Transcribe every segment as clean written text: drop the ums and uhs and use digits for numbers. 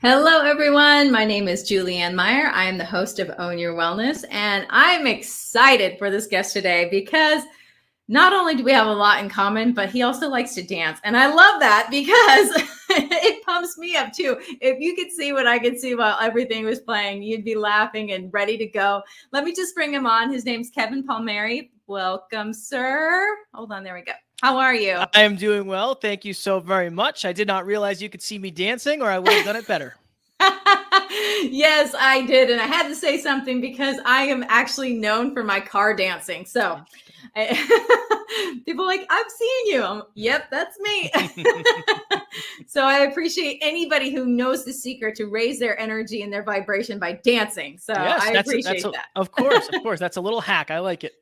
Hello, everyone. My name is Julianne Meyer. I am the host of Own Your Wellness, and I'm excited for this guest today because not only do we have a lot in common, but he also likes to dance. And I love that because it pumps me up too. If you could see what I could see while everything was playing, you'd be laughing and ready to go. Let me just bring him on. His name's Kevin Palmieri. Welcome, sir. Hold on. There we go. How are you? I am doing well. Thank you so very much. I did not realize you could see me dancing, or I would have done it better. Yes, I did. And I had to say something because I am actually known for my car dancing. So people are like, I've seen you. Yep, that's me. So I appreciate anybody who knows the secret to raise their energy and their vibration by dancing. So Yes, I appreciate that. Of course. That's a little hack. I like it.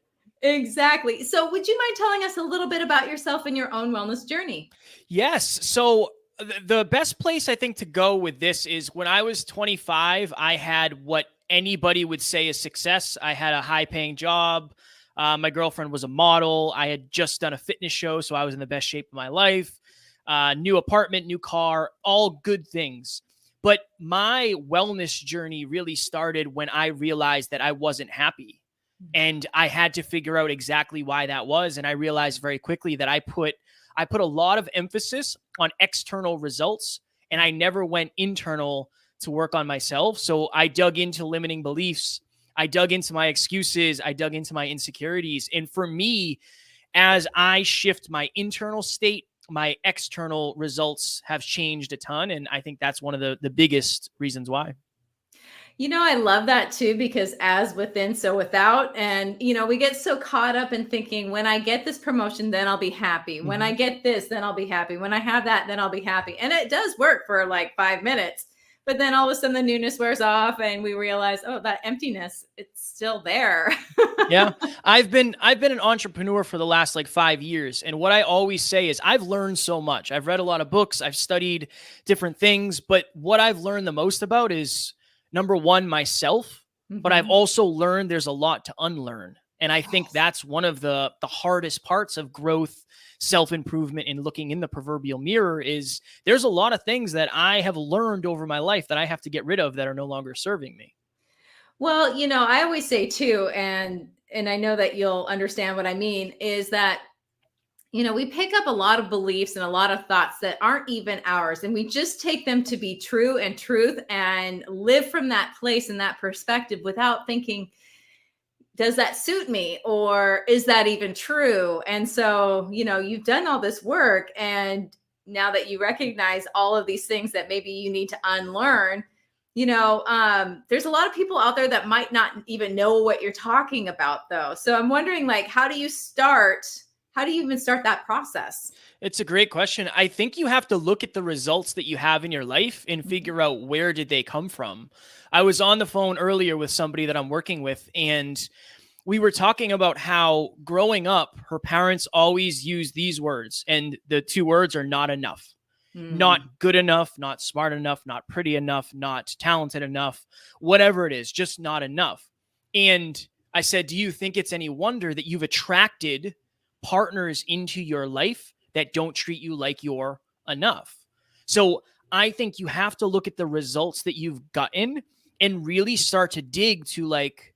Exactly. So would you mind telling us a little bit about yourself and your own wellness journey? Yes. So the best place I think to go with this is when I was 25, I had what anybody would say is success. I had a high paying job. My girlfriend was a model. I had just done a fitness show, so I was in the best shape of my life. New apartment, new car, all good things. But my wellness journey really started when I realized that I wasn't happy. And I had to figure out exactly why that was. And I realized very quickly that I put a lot of emphasis on external results, and I never went internal to work on myself. So I dug into limiting beliefs. I dug into my excuses. I dug into my insecurities. And for me, as I shift my internal state, my external results have changed a ton. And I think that's one of the biggest reasons why. I love that too, because as within, so without. And, we get so caught up in thinking, when I get this promotion, then I'll be happy. When I get this, then I'll be happy. When I have that, then I'll be happy. And it does work for like 5 minutes. But then all of a sudden the newness wears off and we realize, oh, that emptiness, it's still there. Yeah. I've been an entrepreneur for the last like 5 years. And what I always say is I've learned so much. I've read a lot of books. I've studied different things. But what I've learned the most about is, number one, myself, but I've also learned there's a lot to unlearn. And I think that's one of the hardest parts of growth, self-improvement, and looking in the proverbial mirror is there's a lot of things that I have learned over my life that I have to get rid of that are no longer serving me. Well, I always say too, and I know that you'll understand what I mean, is that we pick up a lot of beliefs and a lot of thoughts that aren't even ours, and we just take them to be true and truth and live from that place and that perspective without thinking, does that suit me? Or is that even true? And so, you've done all this work, and now that you recognize all of these things that maybe you need to unlearn, there's a lot of people out there that might not even know what you're talking about, though. So I'm wondering, like, how do you even start that process? It's a great question. I think you have to look at the results that you have in your life and figure out where did they come from. I was on the phone earlier with somebody that I'm working with, and we were talking about how growing up, her parents always used these words, and the two words are not enough. Not good enough, not smart enough, not pretty enough, not talented enough, whatever it is, just not enough. And I said, do you think it's any wonder that you've attracted partners into your life that don't treat you like you're enough? So I think you have to look at the results that you've gotten and really start to dig to, like,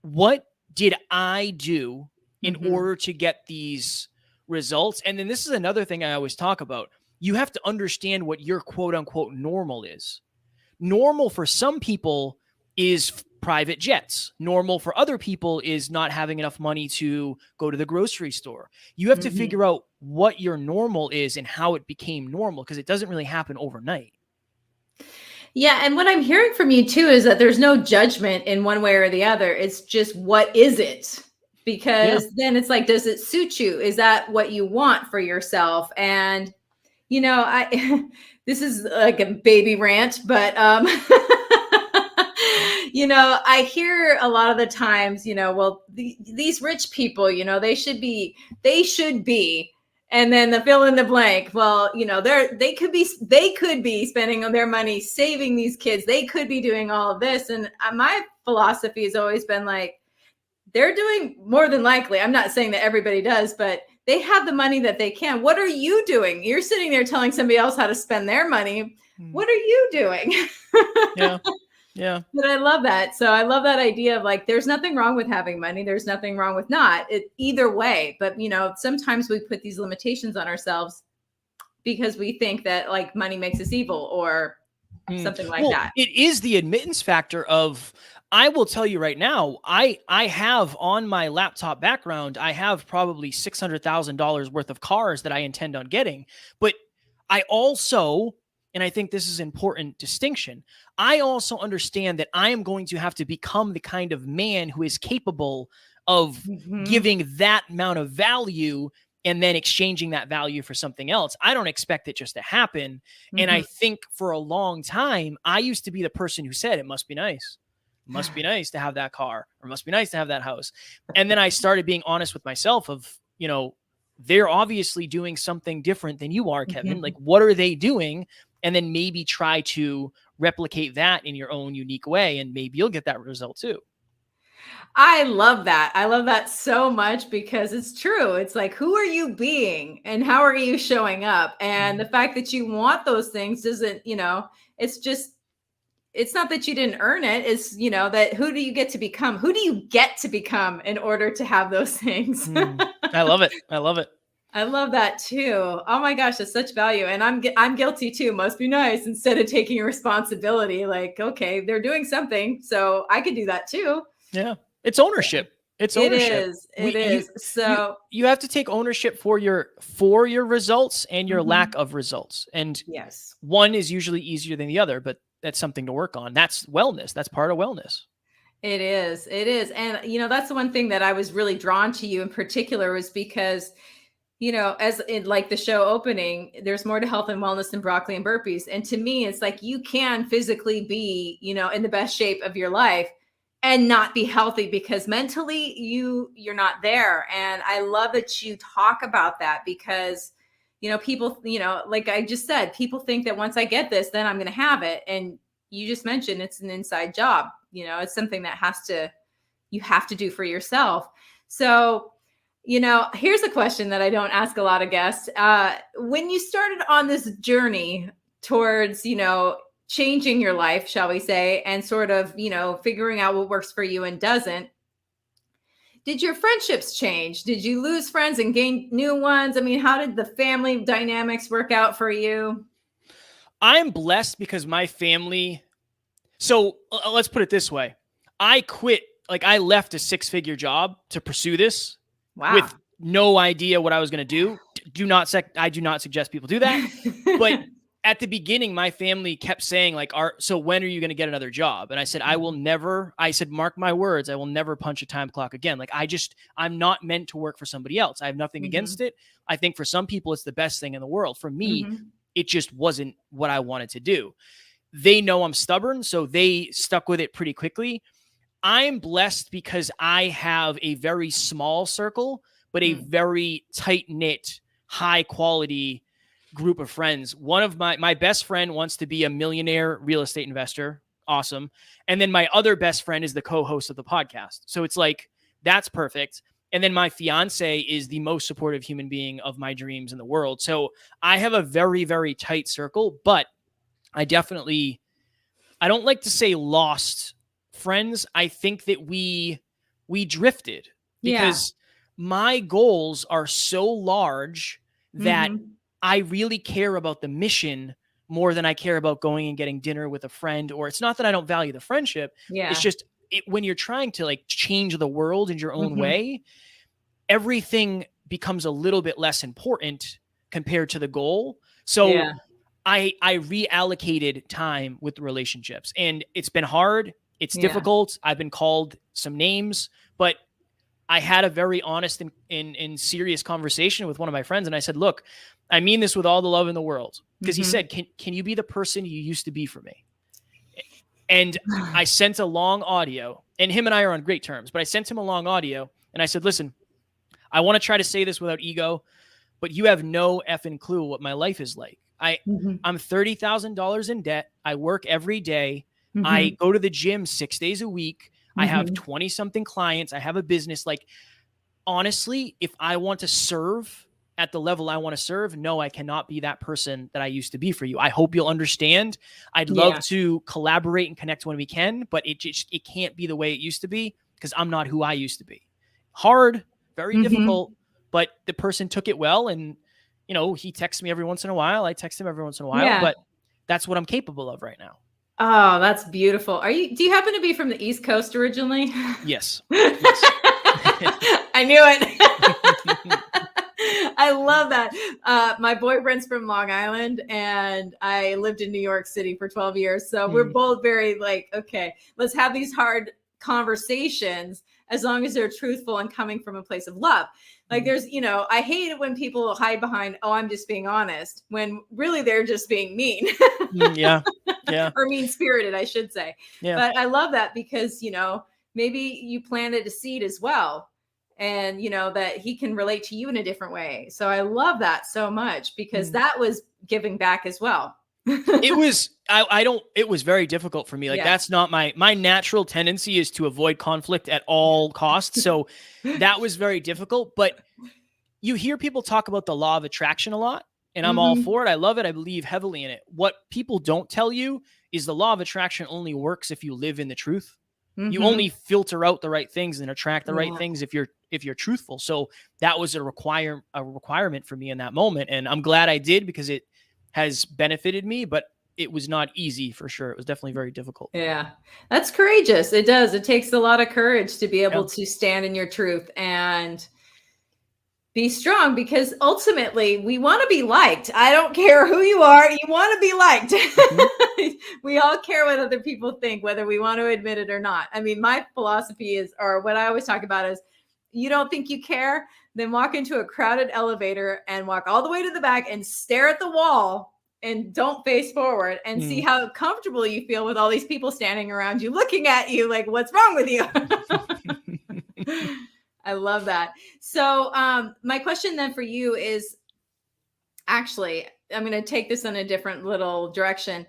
what did I do in order to get these results? And then this is another thing I always talk about. You have to understand what your quote unquote normal is. Normal for some people is private jets. Normal for other people is not having enough money to go to the grocery store. You have to figure out what your normal is and how it became normal, because it doesn't really happen overnight. Yeah. And what I'm hearing from you too is that there's no judgment in one way or the other. It's just, what is it? Because then it's like, does it suit you? Is that what you want for yourself? And this is like a baby rant, but I hear a lot of the times, these rich people, they should be, and then the fill in the blank. Well, they could be spending their money saving these kids. They could be doing all of this. And my philosophy has always been like, they're doing more than likely. I'm not saying that everybody does, but They have the money that they can. What are you doing? You're sitting there telling somebody else how to spend their money. What are you doing? Yeah. Yeah. But I love that. So I love that idea of like, there's nothing wrong with having money. There's nothing wrong with not either way. But, sometimes we put these limitations on ourselves because we think that like money makes us evil or something like that. It is the admittance factor of, I will tell you right now, I have on my laptop background, I have probably $600,000 worth of cars that I intend on getting. But I also, and I think this is an important distinction, I also understand that I am going to have to become the kind of man who is capable of giving that amount of value and then exchanging that value for something else. I don't expect it just to happen. And I think for a long time, I used to be the person who said, it must be nice. It must be nice to have that car, or it must be nice to have that house. And then I started being honest with myself of, they're obviously doing something different than you are, Kevin. Like, what are they doing? And then maybe try to replicate that in your own unique way. And maybe you'll get that result too. I love that. I love that so much because it's true. It's like, who are you being and how are you showing up? And the fact that you want those things doesn't, it's not that you didn't earn it. It's, that who do you get to become? Who do you get to become in order to have those things? I love it. I love it. I love that too. Oh my gosh, that's such value. And I'm guilty too. Must be nice instead of taking responsibility. Like, okay, they're doing something, so I could do that too. Yeah. It's ownership. It's ownership. It is. So you have to take ownership for your results and your lack of results. And yes, one is usually easier than the other, but that's something to work on. That's wellness. That's part of wellness. It is. It is. And, that's the one thing that I was really drawn to you in particular was because, as in like the show opening, there's more to health and wellness than broccoli and burpees. And to me, it's like you can physically be, in the best shape of your life and not be healthy because mentally you're not there. And I love that you talk about that because, people, like I just said, people think that once I get this, then I'm going to have it. And you just mentioned it's an inside job. It's something that you have to do for yourself. So, here's a question that I don't ask a lot of guests. When you started on this journey towards, changing your life, shall we say, and sort of, figuring out what works for you and doesn't, did your friendships change? Did you lose friends and gain new ones? I mean, how did the family dynamics work out for you? I'm blessed because my family. So let's put it this way. I quit, I left a 6-figure job to pursue this with no idea what I was going to do. I do not suggest people do that. But at the beginning, my family kept saying so when are you going to get another job? And I said, I said, mark my words, I will never punch a time clock again. I'm not meant to work for somebody else. I have nothing against it. I think for some people, it's the best thing in the world. For me, it just wasn't what I wanted to do. They know I'm stubborn, so they stuck with it pretty quickly. I'm blessed because I have a very small circle, but a very tight-knit, high-quality group of friends. One of my best friend wants to be a millionaire real estate investor. Awesome. And then my other best friend is the co-host of the podcast. So it's that's perfect. And then my fiance is the most supportive human being of my dreams in the world. So I have a very, very tight circle, but I don't like to say lost friends. I think that we drifted because my goals are so large that I really care about the mission more than I care about going and getting dinner with a friend. Or it's not that I don't value the friendship. Yeah. It's just when you're trying to change the world in your own way, everything becomes a little bit less important compared to the goal. So I reallocated time with relationships, and it's been hard. It's difficult. I've been called some names, but I had a very honest and serious conversation with one of my friends. And I said, look, I mean this with all the love in the world. Because he said, can you be the person you used to be for me? And I sent a long audio, and him and I are on great terms, but I sent him a long audio and I said, listen, I want to try to say this without ego, but you have no effing clue what my life is like. I'm $30,000 in debt. I work every day. I go to the gym 6 days a week. I have 20 something clients. I have a business. honestly, if I want to serve at the level I want to serve, no, I cannot be that person that I used to be for you. I hope you'll understand. I'd love Yeah. to collaborate and connect when we can, but it can't be the way it used to be because I'm not who I used to be. Hard, very Hmm. difficult, but the person took it well. And, he texts me every once in a while. I text him every once in a while, Yeah. but that's what I'm capable of right now. Oh, that's beautiful. Do you happen to be from the East Coast originally? Yes. Yes. I knew it. I love that. My boyfriend's from Long Island and I lived in New York City for 12 years. So we're both very like, okay, let's have these hard conversations as long as they're truthful and coming from a place of love. Like there's, I hate it when people hide behind, oh, I'm just being honest, when really they're just being mean. Yeah. Yeah. Or mean spirited, I should say. Yeah. But I love that because, maybe you planted a seed as well. And that he can relate to you in a different way. So I love that so much because that was giving back as well. It was it was very difficult for me. Like Yeah. that's not my natural tendency is to avoid conflict at all costs. So that was very difficult, but you hear people talk about the law of attraction a lot, and I'm all for it. I love it. I believe heavily in it. What people don't tell you is the law of attraction only works if you live in the truth. You only filter out the right things and attract the right things if you're truthful. So that was a requirement for me in that moment. And I'm glad I did because it has benefited me, but it was not easy for sure. It was definitely very difficult. Yeah. That's courageous. It does. It takes a lot of courage to be able to stand in your truth and be strong because ultimately we want to be liked. I don't care who you are. You want to be liked. We all care what other people think, whether we want to admit it or not. I mean, my philosophy is, or what I always talk about is, you don't think you care, then walk into a crowded elevator and walk all the way to the back and stare at the wall and don't face forward and see how comfortable you feel with all these people standing around you, looking at you like, what's wrong with you? I love that. So my question then for you is, actually, I'm going to take this in a different little direction.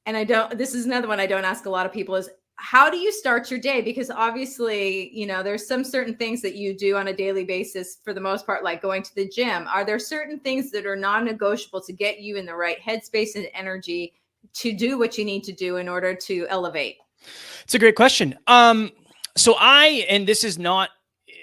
And this is another one I don't ask a lot of people is, how do you start your day? Because obviously, there's some certain things that you do on a daily basis for the most part, like going to the gym. Are there certain things that are non-negotiable to get you in the right headspace and energy to do what you need to do in order to elevate? It's a great question. And this is not,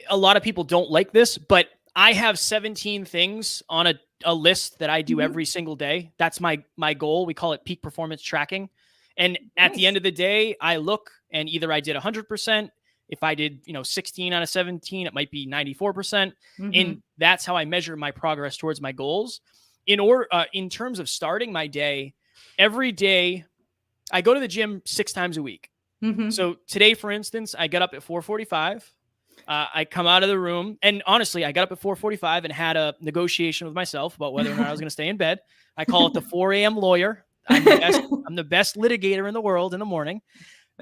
a lot of people don't like this, but I have 17 things on a list that I do every single day. That's my goal. We call it peak performance tracking. And at the end of the day, I look and either I did 100%. If I did, 16 out of 17, it might be 94%. And that's how I measure my progress towards my goals. In terms of starting my day, every day I go to the gym 6 times a week. So today, for instance, I got up at 4:45. I come out of the room, and honestly, I got up at 4:45 and had a negotiation with myself about whether or not I was going to stay in bed. I call it the 4 a.m. lawyer. I'm the best litigator in the world in the morning.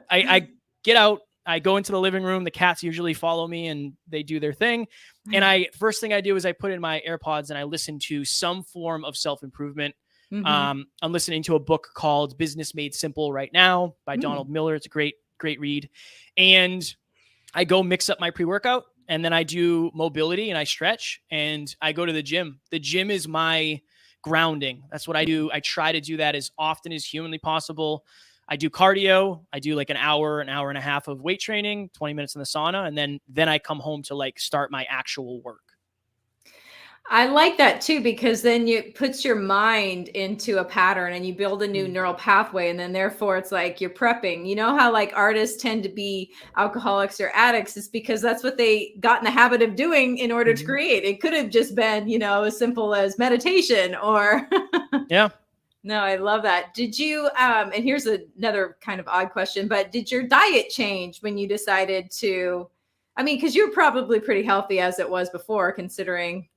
I get out, I go into the living room. The cats usually follow me and they do their thing. And first thing I do is I put in my AirPods and I listen to some form of self-improvement. I'm listening to a book called Business Made Simple right now by Donald Miller. It's a great read. And I go mix up my pre-workout and then I do mobility and I stretch and I go to the gym. The gym is my grounding. That's what I do. I try to do that as often as humanly possible. I do cardio. I do like an hour and a half of weight training, 20 minutes in the sauna. And then I come home to like start my actual work. I like that too, because then it puts your mind into a pattern and you build a new neural pathway. And then therefore it's like you're prepping. You know how like artists tend to be alcoholics or addicts? It's because that's what they got in the habit of doing in order to create. It could have just been, as simple as meditation or. Yeah. No, I love that. Did you, and here's another kind of odd question, but did your diet change when you decided to, because you were probably pretty healthy as it was before considering.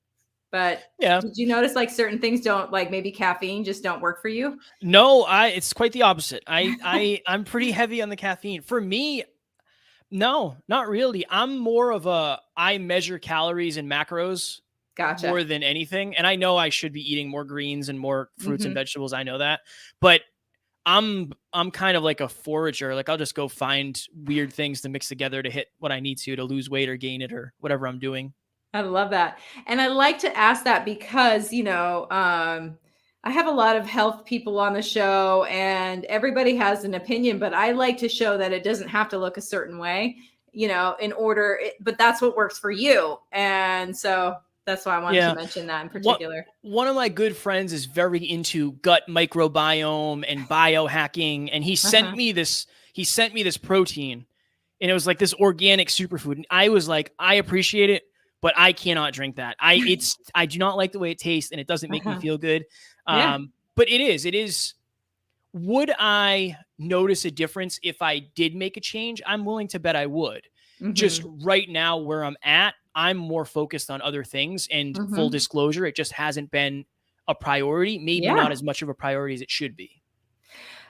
But yeah, did you notice like certain things don't, like maybe caffeine just don't work for you? No, it's quite the opposite. I'm pretty heavy on the caffeine. For me, no, not really. I'm more of I measure calories and macros more than anything. And I know I should be eating more greens and more fruits and vegetables. I know that, but I'm kind of like a forager. Like I'll just go find weird things to mix together to hit what I need to lose weight or gain it or whatever I'm doing. I love that. And I like to ask that because, I have a lot of health people on the show and everybody has an opinion, but I like to show that it doesn't have to look a certain way, but that's what works for you. And so that's why I wanted to Yeah. mention that in What particular. one of my good friends is very into gut microbiome and biohacking, and Uh-huh. he sent me this protein, and it was like this organic superfood. And I was like, I appreciate it, but I cannot drink that. I do not like the way it tastes, and it doesn't make me Uh-huh. feel good. Yeah. But it is. Would I notice a difference if I did make a change? I'm willing to bet I would. Just Hmm. right now where I'm at, I'm more focused on other things. And full Hmm. disclosure, it just hasn't been a priority, maybe not Yeah. as much of a priority as it should be.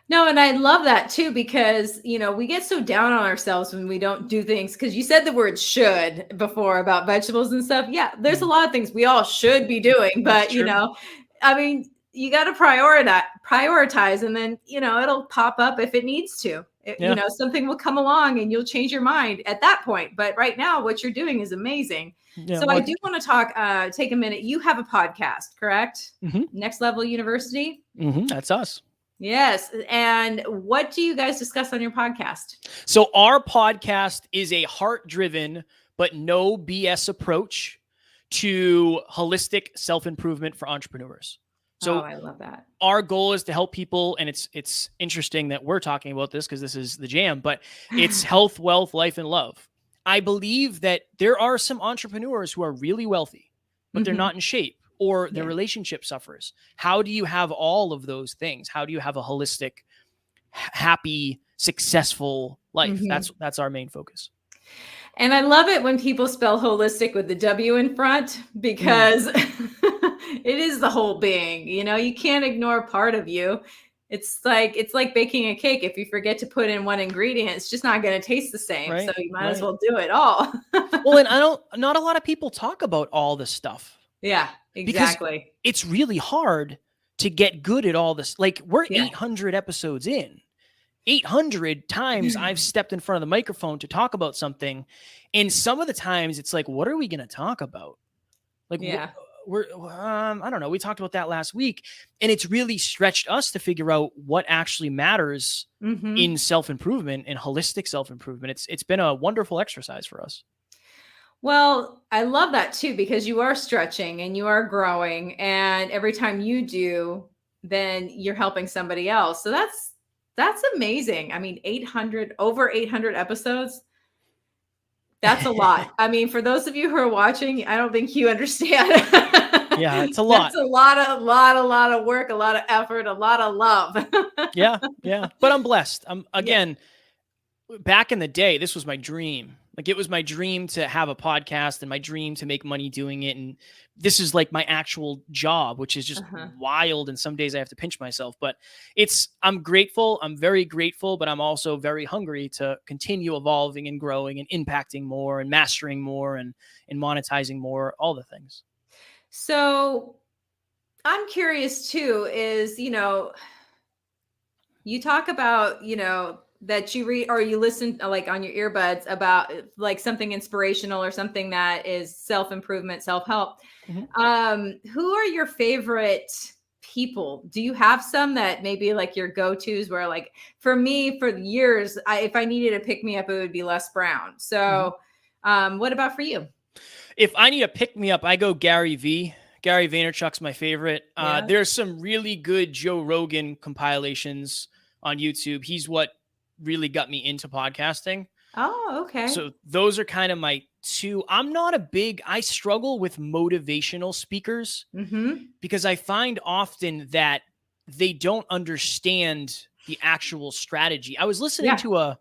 No, and I love that too because, we get so down on ourselves when we don't do things because you said the word should before about vegetables and stuff. Yeah, there's a Mm, lot of things we all should be doing, that's but, true. I mean, you got to prioritize and then, it'll pop up if it needs to. Yeah. Something will come along and you'll change your mind at that point. But right now, what you're doing is amazing. Yeah. So I Well, do want to take a minute. You have a podcast, correct? hmm Next Level University. that's us. Yes. And what do you guys discuss on your podcast? So our podcast is a heart-driven but no BS approach to holistic self-improvement for entrepreneurs. Oh, So I love that. our goal is to help people, and it's interesting that we're talking about this because this is the jam, but it's health, wealth, life, and love. I believe that there are some entrepreneurs who are really wealthy, but they're Hmm. not in shape, or their Yeah. relationship suffers. How do you have all of those things? How do you have a holistic, happy, successful life? Hmm. That's our main focus. And I love it when people spell holistic with the W in front Mm, because it is the whole being. You can't ignore part of you. It's like baking a cake. If you forget to put in one ingredient, it's just not going to taste the same. So right, you might as right. well do it all. Well, and not a lot of people talk about all this stuff, Yeah, because exactly. it's really hard to get good at all this. Like, we're Yeah. 800 episodes in. 800 times I've stepped in front of the microphone to talk about something, and some of the times it's like, what are we going to talk about? Like, Yeah. we're I don't know. We talked about that last week, and it's really stretched us to figure out what actually matters Hmm. in self-improvement and holistic self-improvement. It's been a wonderful exercise for us. Well, I love that too because you are stretching and you are growing and every time you do, then you're helping somebody else. So that's amazing. I mean, 800 over 800 episodes. That's a lot. I mean, for those of you who are watching, I don't think you understand. Yeah, it's a That's lot. a lot of work, a lot of effort, a lot of love. Yeah, yeah. But I'm blessed. I'm Yeah. again, back in the day, this was my dream. Like, it was my dream to have a podcast and my dream to make money doing it. And this is like my actual job, which is just Uh-huh. wild. And some days I have to pinch myself, but I'm grateful. I'm very grateful, but I'm also very hungry to continue evolving and growing and impacting more and mastering more and monetizing more, all the things. So, I'm curious too is, you talk about, that you read or you listen like on your earbuds about like something inspirational or something that is self-improvement, self-help. Mhm. Who are your favorite people? Do you have some that maybe like your go-tos where like for me for years, if I needed to pick me up, it would be Les Brown. Mhm. So what about for you? If I need a pick me up, I go Gary V. Gary Vaynerchuk's my favorite. Yeah. There's some really good Joe Rogan compilations on YouTube. He's what really got me into podcasting. Oh, okay. So those are kind of my two. I struggle with motivational speakers Mm-hmm. because I find often that they don't understand the actual strategy. I was listening Yeah. to a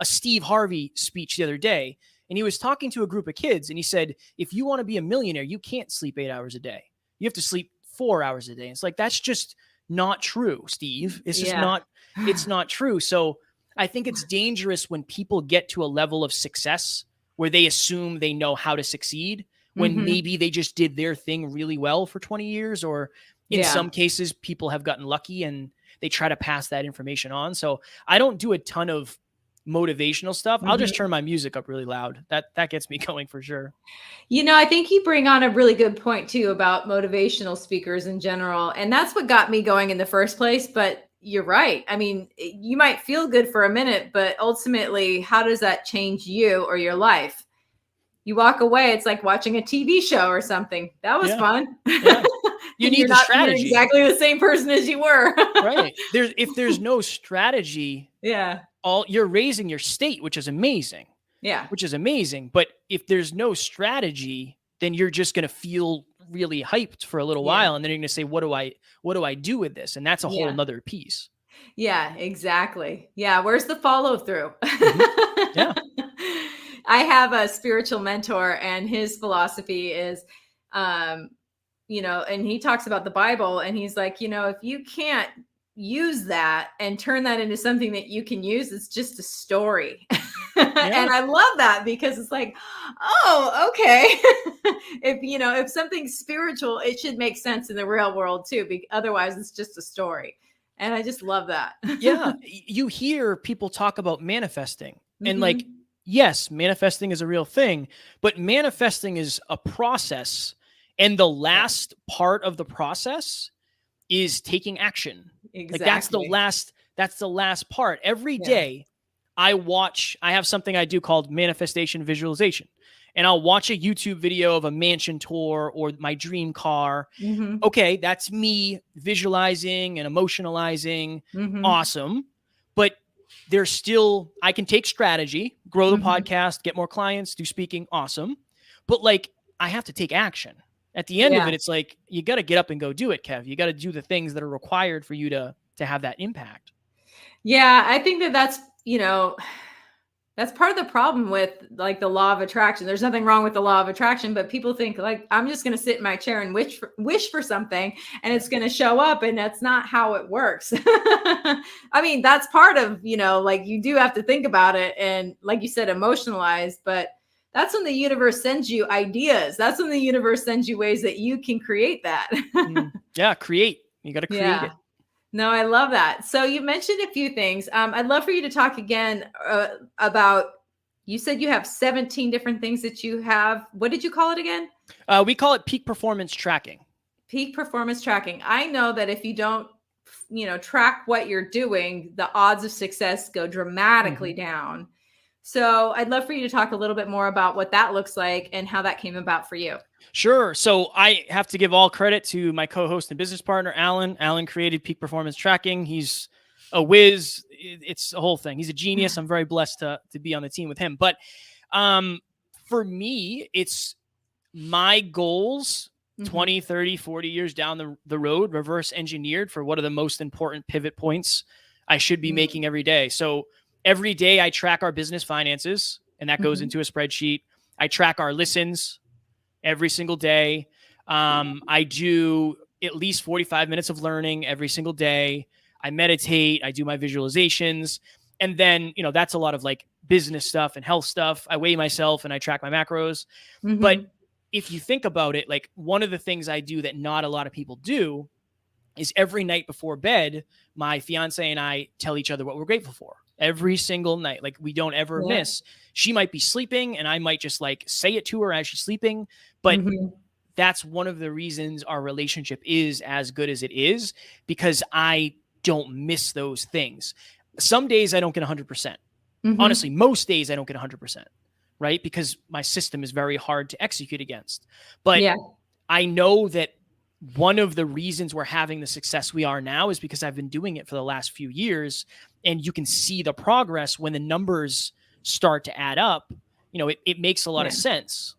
Steve Harvey speech the other day, and he was talking to a group of kids, and he said, if you want to be a millionaire, you can't sleep 8 hours a day. You have to sleep 4 hours a day. And it's like, that's just not true, Steve. Yeah. It's not true. So I think it's dangerous when people get to a level of success where they assume they know how to succeed when Mm-hmm. maybe they just did their thing really well for 20 years, or in Yeah. some cases people have gotten lucky and they try to pass that information on. So I don't do a ton of motivational stuff, I'll just turn my music up really loud. That gets me going for sure. I think you bring on a really good point too about motivational speakers in general. And that's what got me going in the first place. But you're right. I mean, you might feel good for a minute, but ultimately, how does that change you or your life? You walk away, it's like watching a TV show or something. That was fun. Yeah. You need the strategy. You're exactly the same person as you were. Right. If there's no strategy, you're raising your state, which is amazing. Yeah. Which is amazing. But if there's no strategy, then you're just going to feel really hyped for a little while. And then you're going to say, what do I do with this? And that's a whole nother piece. Yeah, exactly. Yeah. Where's the follow through? Yeah. I have a spiritual mentor, and his philosophy is, and he talks about the Bible, and he's like, if you can't use that and turn that into something that you can use, it's just a story. And I love that, because it's like, oh, okay. If something's spiritual, it should make sense in the real world too. Otherwise, it's just a story. And I just love that. Yeah. You hear people talk about manifesting, and like, yes, manifesting is a real thing, but manifesting is a process. And the last part of the process is taking action. Exactly. Like that's the last part. Every day I have something I do called manifestation visualization. And I'll watch a YouTube video of a mansion tour or my dream car. Okay, that's me visualizing and emotionalizing. Awesome. But I can take strategy, grow the podcast, get more clients, do speaking. Awesome. But like, I have to take action. At the end of it, it's like, you got to get up and go do it, Kev. You got to do the things that are required for you to have that impact. Yeah. I think that's part of the problem with like the law of attraction. There's nothing wrong with the law of attraction, but people think like, I'm just going to sit in my chair and wish for something and it's going to show up. And that's not how it works. I mean, that's part of, like, you do have to think about it. And like you said, emotionalize, but that's when the universe sends you ideas. That's when the universe sends you ways that you can create that. Yeah. Create. You got to create it. No, I love that. So you mentioned a few things. I'd love for you to talk again about, you said you have 17 different things that you have. What did you call it again? We call it peak performance tracking. Peak performance tracking. I know that if you don't, track what you're doing, the odds of success go dramatically down. So I'd love for you to talk a little bit more about what that looks like and how that came about for you. Sure. So I have to give all credit to my co-host and business partner, Alan. Alan created peak performance tracking. He's a whiz. It's a whole thing. He's a genius. I'm very blessed to be on the team with him. But for me, it's my goals 20, 30, 40 years down the road, reverse engineered for what are the most important pivot points I should be making every day. So every day I track our business finances, and that goes into a spreadsheet. I track our listens every single day. I do at least 45 minutes of learning every single day. I meditate. I do my visualizations. And then, that's a lot of like business stuff and health stuff. I weigh myself and I track my macros. But if you think about it, like, one of the things I do that not a lot of people do is every night before bed, my fiance and I tell each other what we're grateful for every single night. Like, we don't ever miss. She might be sleeping and I might just like say it to her as she's sleeping. But that's one of the reasons our relationship is as good as it is, because I don't miss those things. Some days I don't get 100%. Honestly, most days I don't get 100%, right? Because my system is very hard to execute against. But I know that one of the reasons we're having the success we are now is because I've been doing it for the last few years, and you can see the progress when the numbers start to add up. It makes a lot of sense.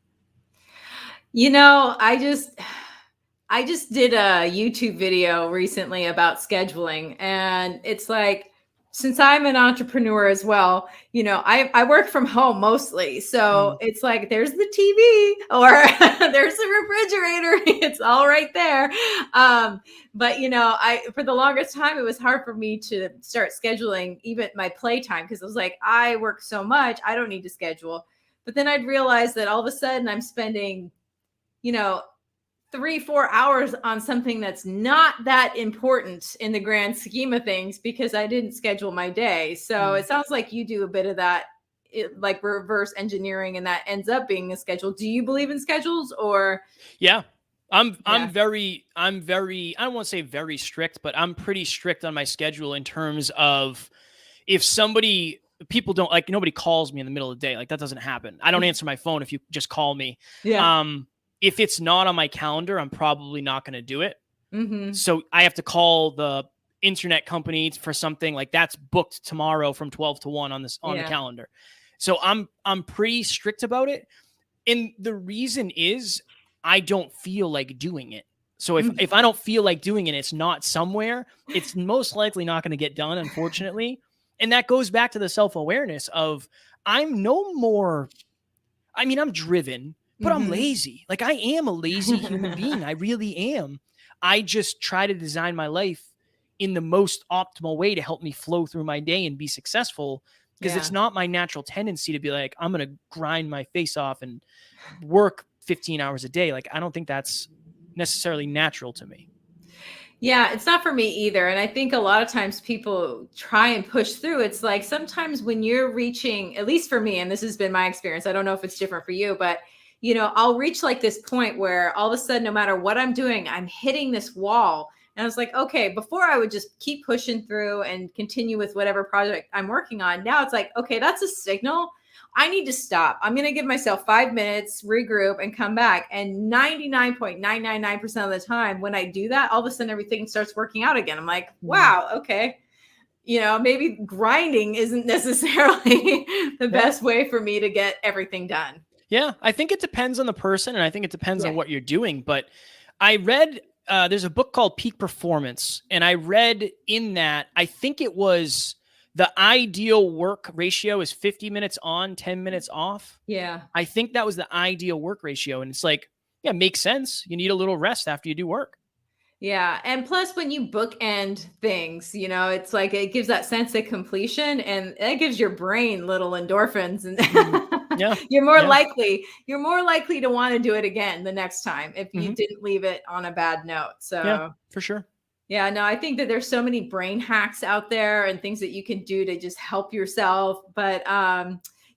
I just did a YouTube video recently about scheduling, and it's like, since I'm an entrepreneur as well, I work from home mostly. So it's like, there's the TV or there's the refrigerator. It's all right there. But for the longest time, it was hard for me to start scheduling even my playtime, because it was like, I work so much, I don't need to schedule. But then I'd realize that all of a sudden I'm spending, 3-4 hours on something that's not that important in the grand scheme of things because I didn't schedule my day. So it sounds like you do a bit of that, like reverse engineering, and that ends up being a schedule. Do you believe in schedules, or? Yeah. I'm Yeah. very I don't want to say very strict, but I'm pretty strict on my schedule in terms of if people don't like, nobody calls me in the middle of the day. Like that doesn't happen. I don't answer my phone if you just call me. Yeah. If it's not on my calendar, I'm probably not going to do it. Mm-hmm. So I have to call the internet company for something like that's booked tomorrow from 12 to 1 on the calendar. So I'm pretty strict about it. And the reason is I don't feel like doing it. So if I don't feel like doing it, it's not somewhere, it's most likely not going to get done, unfortunately. And that goes back to the self-awareness of I'm driven, but I'm lazy. Like I am a lazy human being. I really am. I just try to design my life in the most optimal way to help me flow through my day and be successful. Because it's not my natural tendency to be like, I'm going to grind my face off and work 15 hours a day. Like, I don't think that's necessarily natural to me. Yeah, it's not for me either. And I think a lot of times people try and push through. It's like sometimes when you're reaching, at least for me, and this has been my experience, I don't know if it's different for you, but I'll reach like this point where all of a sudden, no matter what I'm doing, I'm hitting this wall. And I was like, okay, before I would just keep pushing through and continue with whatever project I'm working on. Now it's like, okay, that's a signal. I need to stop. I'm going to give myself 5 minutes, regroup, and come back. And 99.999% of the time, when I do that, all of a sudden everything starts working out again. I'm like, wow, okay. Maybe grinding isn't necessarily the best way for me to get everything done. Yeah, I think it depends on the person, and I think it depends on what you're doing. But I read there's a book called Peak Performance, and I read in that, I think it was the ideal work ratio is 50 minutes on, 10 minutes off. Yeah. I think that was the ideal work ratio. And it's like, yeah, it makes sense. You need a little rest after you do work. Yeah. And plus, when you bookend things, it's like it gives that sense of completion, and it gives your brain little endorphins. And you're more likely to want to do it again the next time if you didn't leave it on a bad note. So, yeah, for sure. Yeah, no, I think that there's so many brain hacks out there and things that you can do to just help yourself. But,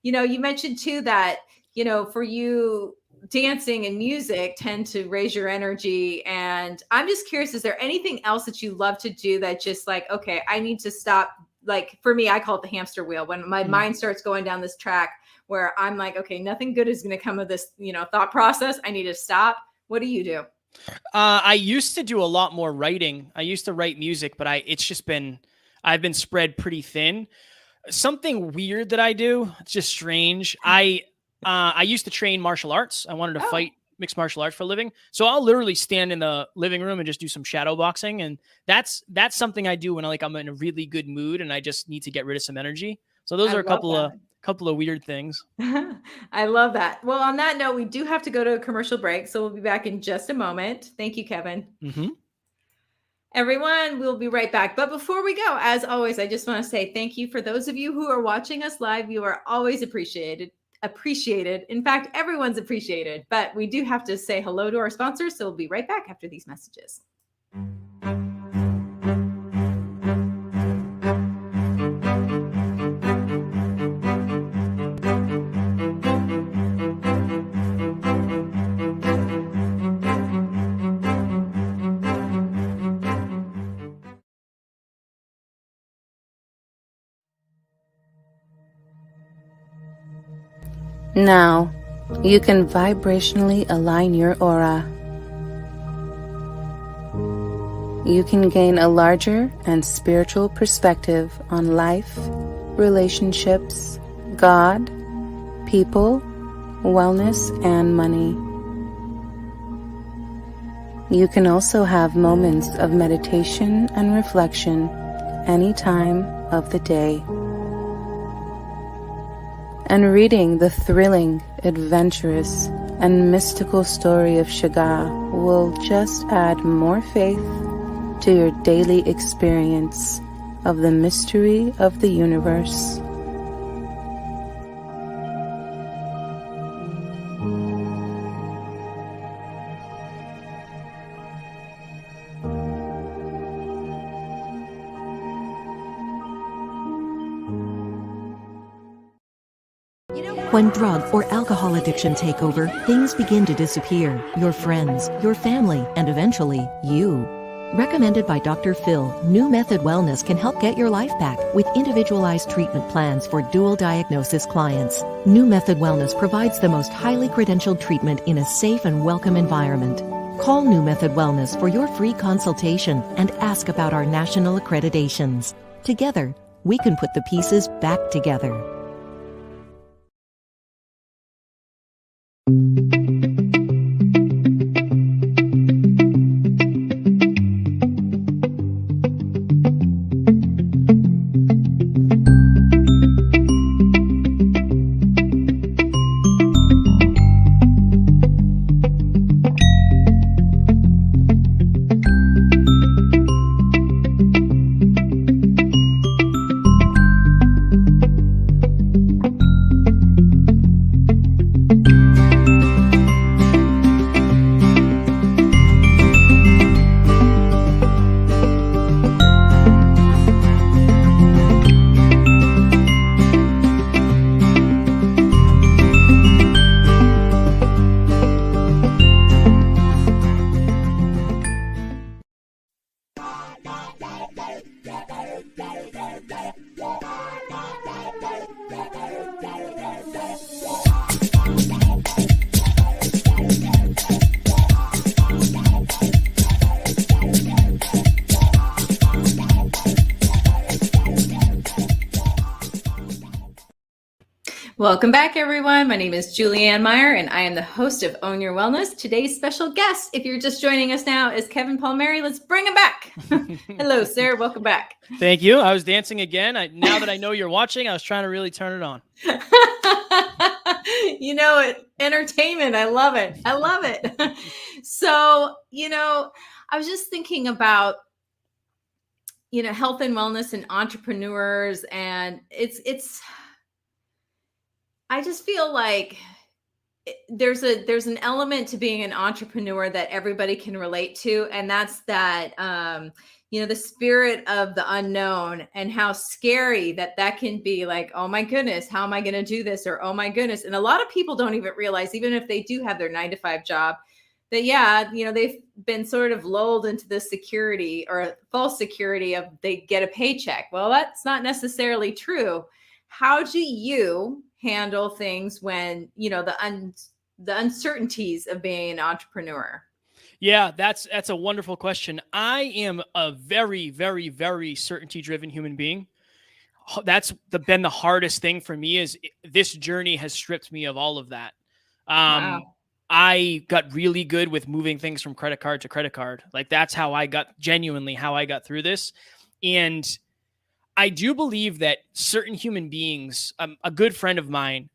you mentioned too that, for you, dancing and music tend to raise your energy. And I'm just curious, is there anything else that you love to do that just like, okay, I need to stop? Like for me, I call it the hamster wheel. When my mind starts going down this track where I'm like, okay, nothing good is going to come of this, thought process. I need to stop. What do you do? I used to do a lot more writing. I used to write music, but I've been spread pretty thin. Something weird that I do, it's just strange. I used to train martial arts. I wanted to fight mixed martial arts for a living. So I'll literally stand in the living room and just do some shadow boxing. And that's something I do when I'm in a really good mood and I just need to get rid of some energy. So those are a couple of weird things. I love that. Well, on that note, we do have to go to a commercial break, so we'll be back in just a moment. Thank you, Kevin. Everyone, we'll be right back. But before we go, as always, I just want to say thank you for those of you who are watching us live. You are always appreciated. In fact, everyone's appreciated. But we do have to say hello to our sponsors, so we'll be right back after these messages. Now, you can vibrationally align your aura. You can gain a larger and spiritual perspective on life, relationships, God, people, wellness, and money. You can also have moments of meditation and reflection any time of the day. And reading the thrilling, adventurous, and mystical story of Shiga will just add more faith to your daily experience of the mystery of the universe. When drug or alcohol addiction take over, things begin to disappear. Your friends, your family, and eventually, you. Recommended by Dr. Phil, New Method Wellness can help get your life back with individualized treatment plans for dual diagnosis clients. New Method Wellness provides the most highly credentialed treatment in a safe and welcome environment. Call New Method Wellness for your free consultation and ask about our national accreditations. Together, we can put the pieces back together. Welcome back, everyone. My name is Julianne Meyer, and I am the host of Own Your Wellness. Today's special guest, if you're just joining us now, is Kevin Palmieri. Let's bring him back. Hello, sir. Welcome back. Thank you. I was dancing again. Now that I know you're watching, I was trying to really turn it on. You know it. Entertainment. I love it. I love it. So, I was just thinking about, health and wellness and entrepreneurs, and I just feel like there's an element to being an entrepreneur that everybody can relate to. And that's that, the spirit of the unknown and how scary that can be. Like, oh my goodness, how am I going to do this? Or, oh my goodness. And a lot of people don't even realize, even if they do have their 9-to-5 job, that, they've been sort of lulled into the security or false security of they get a paycheck. Well, that's not necessarily true. How do you handle things when, the uncertainties of being an entrepreneur? Yeah, that's a wonderful question. I am a very, very, very certainty-driven human being. That's been the hardest thing for me is this journey has stripped me of all of that. Wow. I got really good with moving things from credit card to credit card. Like that's how I got through this. And I do believe that certain human beings, a good friend of mine,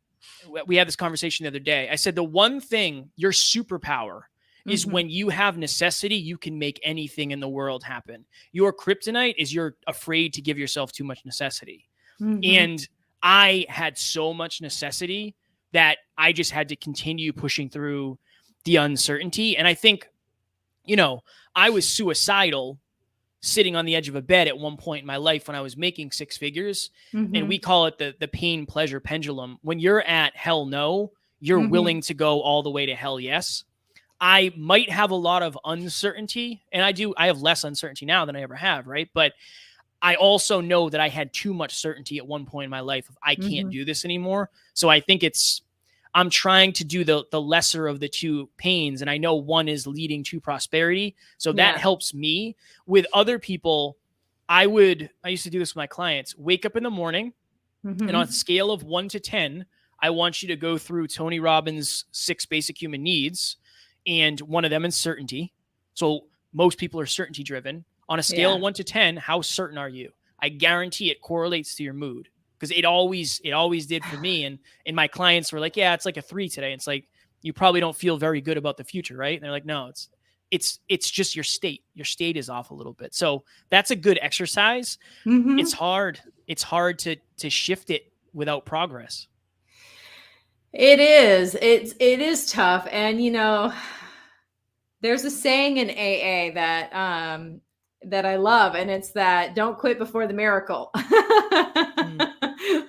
we had this conversation the other day. I said, the one thing, your superpower is when you have necessity, you can make anything in the world happen. Your kryptonite is you're afraid to give yourself too much necessity. And I had so much necessity that I just had to continue pushing through the uncertainty. And I think, I was suicidal sitting on the edge of a bed at one point in my life when I was making 6 figures. And we call it the pain pleasure pendulum. When you're at hell no, you're willing to go all the way to hell yes. I might have a lot of uncertainty, and I have less uncertainty now than I ever have, right? But I also know that I had too much certainty at one point in my life of I can't do this anymore. So I think I'm trying to do the lesser of the two pains. And I know one is leading to prosperity. So that helps me. With other people, I used to do this with my clients, wake up in the morning and on a scale of 1 to 10, I want you to go through Tony Robbins' 6 basic human needs. And one of them is certainty. So most people are certainty driven. On a scale of 1 to 10, how certain are you? I guarantee it correlates to your mood. Because it always did for me. And my clients were like, yeah, it's like a 3 today. It's like, you probably don't feel very good about the future, right? And they're like, no, it's just your state. Your state is off a little bit. So that's a good exercise. It's hard. It's hard to shift it without progress. It is. It is tough. And, there's a saying in AA that I love, and it's that don't quit before the miracle.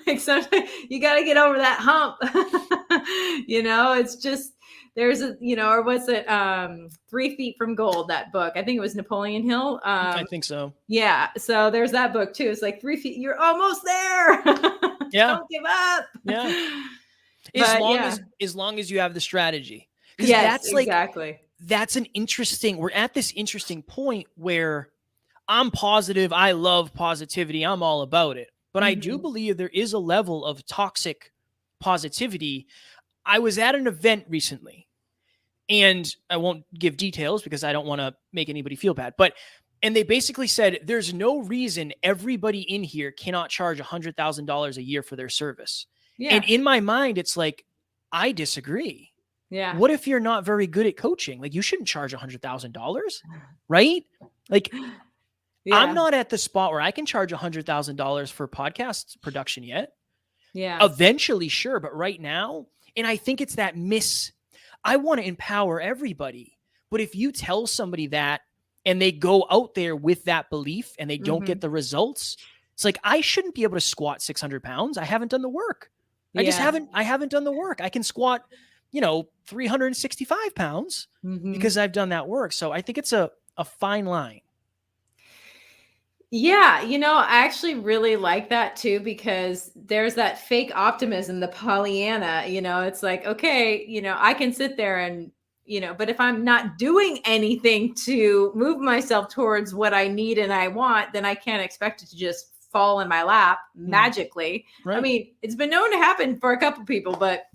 Like So you got to get over that hump. It's just, there's a, or what's it? 3 Feet from Gold, that book. I think it was Napoleon Hill. I think so. Yeah. So there's that book too. It's like 3 feet, you're almost there. Yeah. Don't give up. Yeah. But as long as you have the strategy. Because yes, that's like, exactly. that's we're at this interesting point where I'm positive. I love positivity. I'm all about it. But I do believe there is a level of toxic positivity. I was at an event recently, and I won't give details because I don't want to make anybody feel bad, and they basically said, there's no reason everybody in here cannot charge $100,000 a year for their service. Yeah. And in my mind, it's like, I disagree. Yeah. What if you're not very good at coaching? Like, you shouldn't charge $100,000, right? Like, Yeah. I'm not at the spot where I can charge $100,000 for podcast production yet. Yeah. Eventually, sure. But right now, and I think it's that I want to empower everybody. But if you tell somebody that and they go out there with that belief and they don't get the results, it's like, I shouldn't be able to squat 600 pounds. I haven't done the work. I haven't done the work. I can squat, 365 pounds because I've done that work. So I think it's a fine line. Yeah, I actually really like that too, because there's that fake optimism, the Pollyanna, it's like, okay, I can sit there and, but if I'm not doing anything to move myself towards what I need and I want, then I can't expect it to just fall in my lap magically. Right. I mean, it's been known to happen for a couple people, but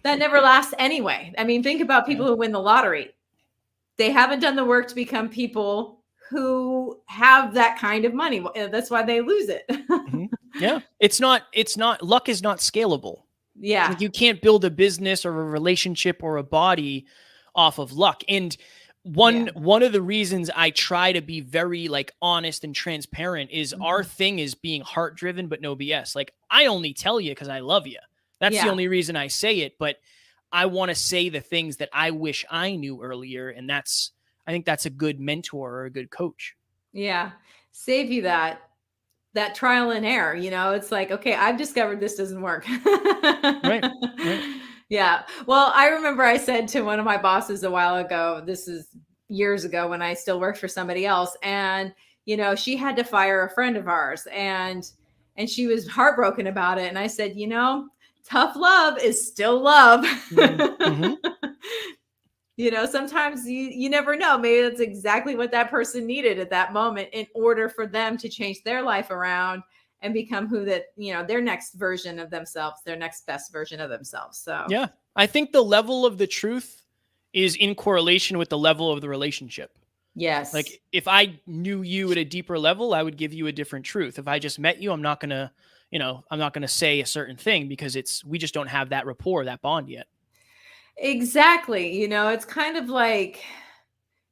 that never lasts anyway. I mean, think about people who win the lottery. They haven't done the work to become people who have that kind of money. That's why they lose it. Yeah. It's not, luck is not scalable. Yeah. Like, you can't build a business or a relationship or a body off of luck. And one of the reasons I try to be very honest and transparent is our thing is being heart driven, but no BS. Like, I only tell you because I love you. That's the only reason I say it. But I want to say the things that I wish I knew earlier. And I think that's a good mentor or a good coach. Yeah. Save you that trial and error. It's like, okay, I've discovered this doesn't work. Right. Yeah. Well, I remember I said to one of my bosses a while ago, this is years ago when I still worked for somebody else. And, she had to fire a friend of ours, and she was heartbroken about it. And I said, tough love is still love. Sometimes you never know. Maybe that's exactly what that person needed at that moment in order for them to change their life around and become who their next version of themselves, their next best version of themselves. So, yeah, I think the level of the truth is in correlation with the level of the relationship. Yes. Like, if I knew you at a deeper level, I would give you a different truth. If I just met you, I'm not going to say a certain thing because we just don't have that rapport, that bond yet. Exactly. It's kind of like,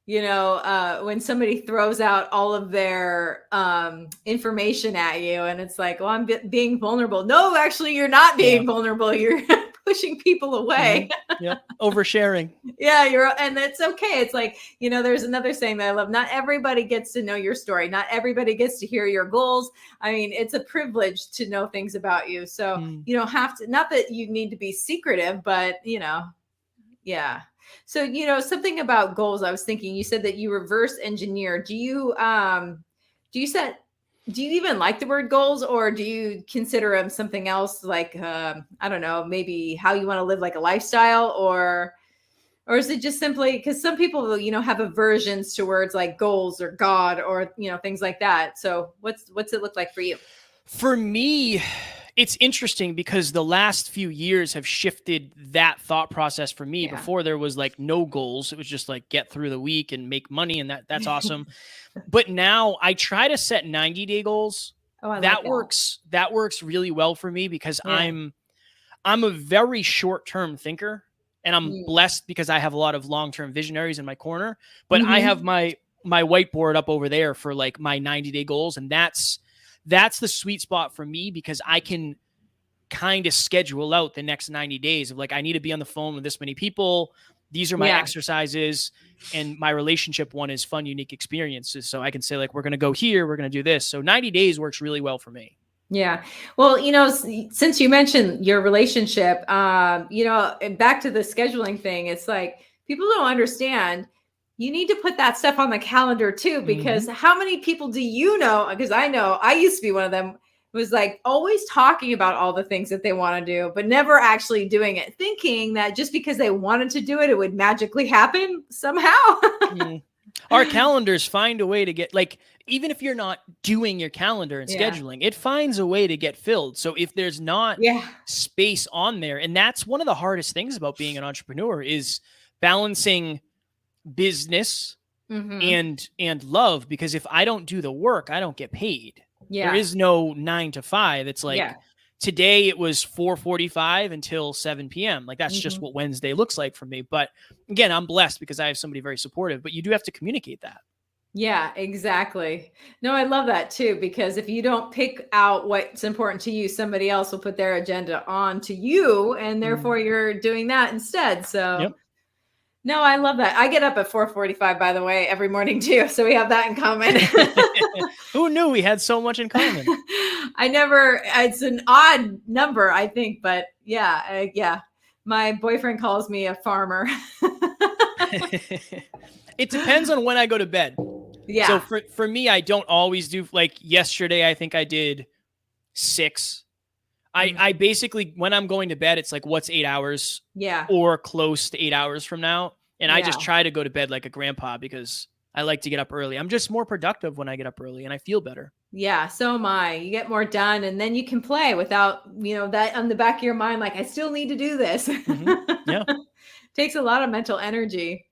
when somebody throws out all of their information at you and it's like, well, I'm being vulnerable. No, actually, you're not being vulnerable. You're pushing people away. Yeah. Oversharing. Yeah. And that's okay. It's like, there's another saying that I love. Not everybody gets to know your story. Not everybody gets to hear your goals. I mean, it's a privilege to know things about you. So you don't have to, not that you need to be secretive, but yeah. So, something about goals, I was thinking, you said that you reverse engineer. Do you even like the word goals, or do you consider them something else? Like, I don't know, maybe how you want to live like a lifestyle, or is it just simply because some people, have aversions to words like goals or God or, things like that. So what's it look like for you? For me, it's interesting because the last few years have shifted that thought process for me. Yeah. Before there was no goals. It was just get through the week and make money. And that's awesome. But now I try to set 90-day goals. Oh, that works. That works really well for me because I'm a very short-term thinker, and I'm blessed because I have a lot of long-term visionaries in my corner, but I have my whiteboard up over there for my 90-day goals. And that's the sweet spot for me because I can kind of schedule out the next 90 days of I need to be on the phone with this many people. These are my exercises, and my relationship one is fun, unique experiences. So I can say we're going to go here, we're going to do this. So 90 days works really well for me. Yeah. Well, since you mentioned your relationship, and back to the scheduling thing, it's like people don't understand. You need to put that stuff on the calendar too, Hmm. because how many people do you know? Because I know I used to be one of them, was like always talking about all the things that they want to do, but never actually doing it, thinking that just because they wanted to do it, it would magically happen somehow. Mm. Our calendars find a way to get, like, even if you're not doing your calendar and Yeah. scheduling, it finds a way to get filled. So if there's not Yeah. space on there, and that's one of the hardest things about being an entrepreneur is balancing business Hmm. and love, because if I don't do the work, I don't get paid. There Yeah. is no 9 to 5. It's like Yeah. today it was 4:45 until 7 p.m. Like that's just Hmm. what Wednesday looks like for me. But again, I'm blessed because I have somebody very supportive, but you do have to communicate that. Yeah, exactly. No, I love that too, because if you don't pick out what's important to you, somebody else will put their agenda on to you, and Mm. therefore you're doing that instead. So, Yep. no, I love that. I get up at 4:45, by the way, every morning too. So we have that in common. Who knew we had so much in common? It's an odd number, I think, but yeah, yeah. My boyfriend calls me a farmer. It depends on when I go to bed. So Yeah. for me, I don't always do, like yesterday, I think I did 6. I Mhm. basically, when I'm going to bed, it's like, what's 8 hours Yeah. or close to 8 hours from now? And I just Yeah. try to go to bed like a grandpa because I like to get up early. I'm just more productive when I get up early and I feel better. Yeah, so am I. You get more done and then you can play without, that on the back of your mind, like, I still need to do this. Hmm. Yeah. Takes a lot of mental energy.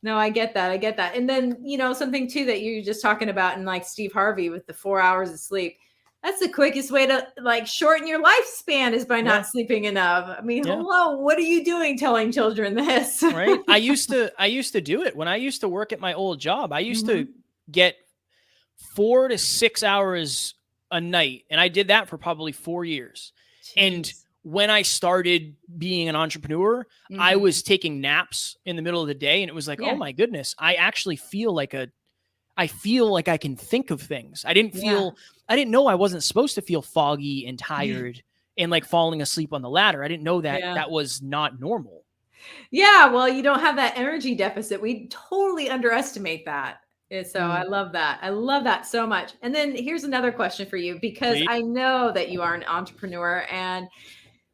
No, I get that. I get that. And then, something too that you're just talking about, and like Steve Harvey with the 4 hours of sleep. That's the quickest way to like shorten your lifespan is by Yeah. not sleeping enough. I mean, Yeah. hello, what are you doing telling children this? Right. I used to do it when I used to work at my old job. I used to Hmm. get 4 to 6 hours a night. And I did that for probably 4 years. And Jeez. when I started being an entrepreneur, I Hmm. was taking naps in the middle of the day. And it was like, oh Yeah. my goodness, I feel like I can think of things. Yeah. I didn't know I wasn't supposed to feel foggy and tired and like falling asleep on the ladder. I didn't know that Yeah. that was not normal. Yeah, well, you don't have that energy deficit. We totally underestimate that. And so I Mm, love that. I love that so much. And then here's another question for you, because please. I know that you are an entrepreneur. And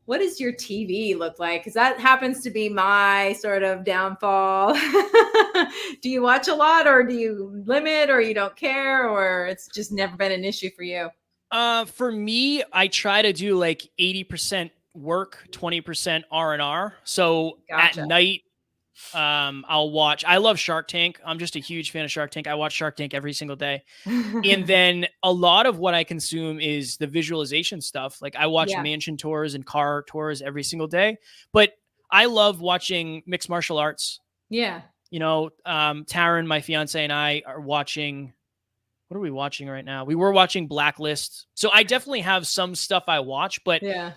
what does your TV look like? Because that happens to be my sort of downfall. Do you watch a lot, or do you limit, or you don't care, or it's just never been an issue for you? For me, I try to do like 80% work, 20% R&R. So at Gotcha. night, I love Shark Tank. I'm just a huge fan of Shark Tank. I watch Shark Tank every single day. And then a lot of what I consume is the visualization stuff. Like I watch Yeah. mansion tours and car tours every single day. But I love watching mixed martial arts. Yeah. Taryn, my fiance, and I are watching. What are we watching right now? We were watching Blacklist. So I definitely have some stuff I watch, but Yeah.